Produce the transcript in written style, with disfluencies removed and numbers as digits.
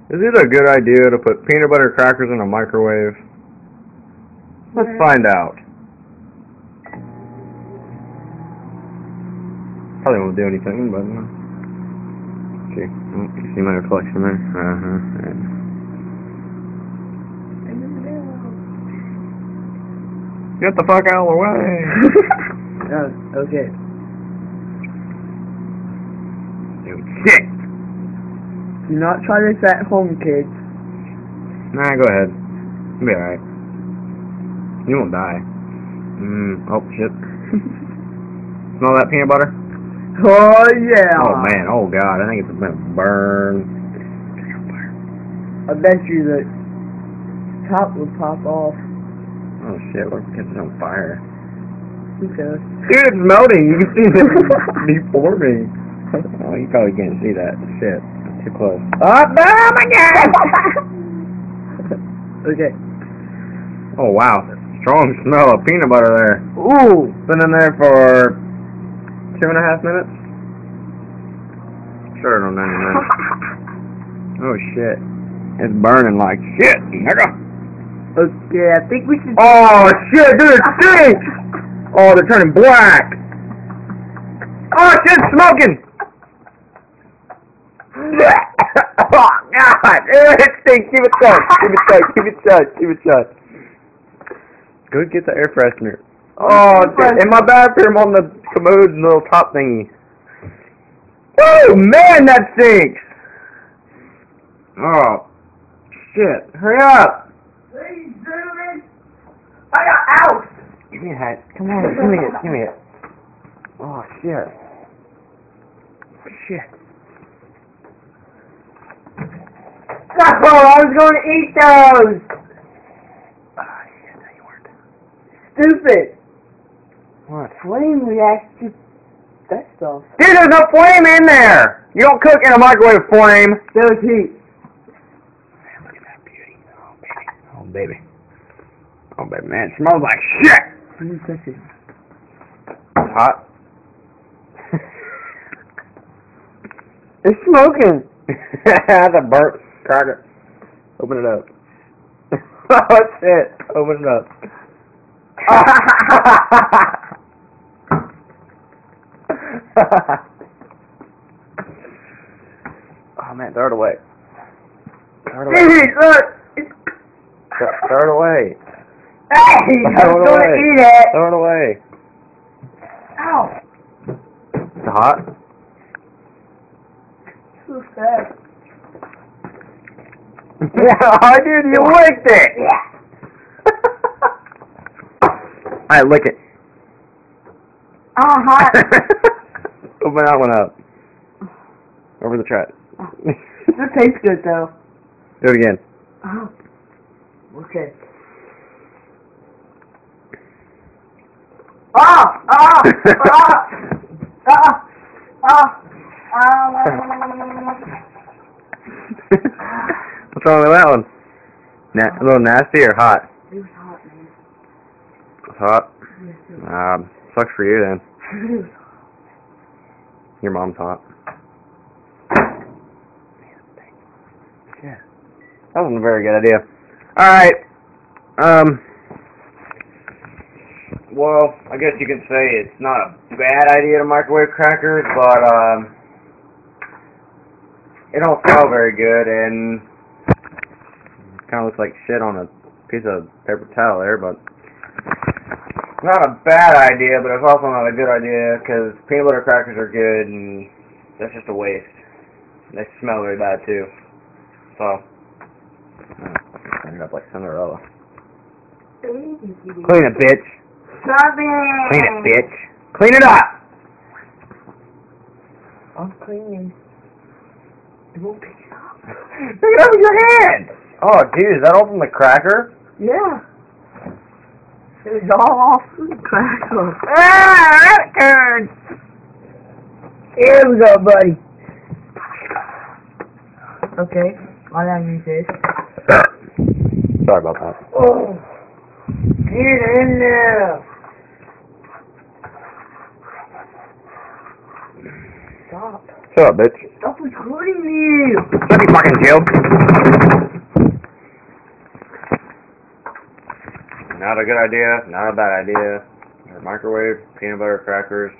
Is it a good idea to put peanut butter crackers in a microwave? Let's find out. Probably won't do anything, but see, you see my reflection there? Get the fuck out of the way! Oh, okay. Dude, shit! Do not try this at home, kids. Nah, go ahead. You'll be alright. You won't die. Oh shit. Smell that peanut butter? Oh, yeah. Oh man, oh god, I think it's gonna burn. I bet you the top will pop off. Oh shit, what if it catches on fire? Okay. Dude, it's melting! You can see it deforming. Oh, you probably can't see that. Shit. Too close. Oh my god! Okay. Oh wow. Strong smell of peanut butter there. Ooh! Been in there for 2.5 minutes? Sure, no, 90 minutes. Oh shit. It's burning like shit, nigga. Okay, I think we should... Oh shit, dude, it stinks! Oh, they're turning black! Oh shit, it's smoking! Oh god! It stinks! Keep it shut! Keep it shut! Keep it shut! Keep it shut! Go get the air freshener. Oh, dude, in my bathroom on the commode little top thingy. Oh man, that stinks! Oh shit! Hurry up! Please, David! I got out! Give me a hat. Come on, give me it. Give me it. Oh shit! Shit! Oh, I was going to eat those! Ah, shit, no you weren't. Stupid! What? Flame reacts to that stuff. Dude, there's no flame in there! You don't cook in a microwave flame! There's heat. Man, look at that beauty. Oh, baby. Oh, baby. Oh, baby, man, it smells like shit! It's hot. It's smoking. That's a burnt cracker. Open it up. Oh, shit. Open it up. Oh, man, throw it away. Throw it away. Dude, look! Throw it away. Hey! I'm Throw it going to away. eat it! Throw it away. Ow! It's hot. So sad. Yeah, dude, you licked it! Yeah. Alright, lick it. Oh, hot. Open that one up. Over the track. It tastes good, though. Do it again. Oh. Okay. Ah! Ah! Ah! Ah! Ah! What's wrong with that one? A little nasty or hot? It was hot, man. It's hot? Yes, it was. Sucks for you then. It was hot. Your mom's hot. Yeah. That wasn't a very good idea. Alright. Well, I guess you can say it's not a bad idea to microwave crackers, but, it don't smell very good, and it kind of looks like shit on a piece of paper towel there, but it's not a bad idea, but it's also not a good idea, because peanut butter crackers are good, and that's just a waste. They smell really bad, too. So, turn it up like Cinderella. Clean it, bitch. Stop it! Clean it, bitch. Clean it up! I'm cleaning. It won't pick it up. Pick it up with your hand! Oh, dude, is that all from the cracker? Yeah. It was all off the crackle. Ah, that turd! Here we go, buddy. Okay, I gotta use this. Sorry about that. Oh, get in there. Stop. Shut up, bitch. Stop who's hurting me? Let me fucking joke. Not a good idea, not a bad idea. Microwave peanut butter crackers.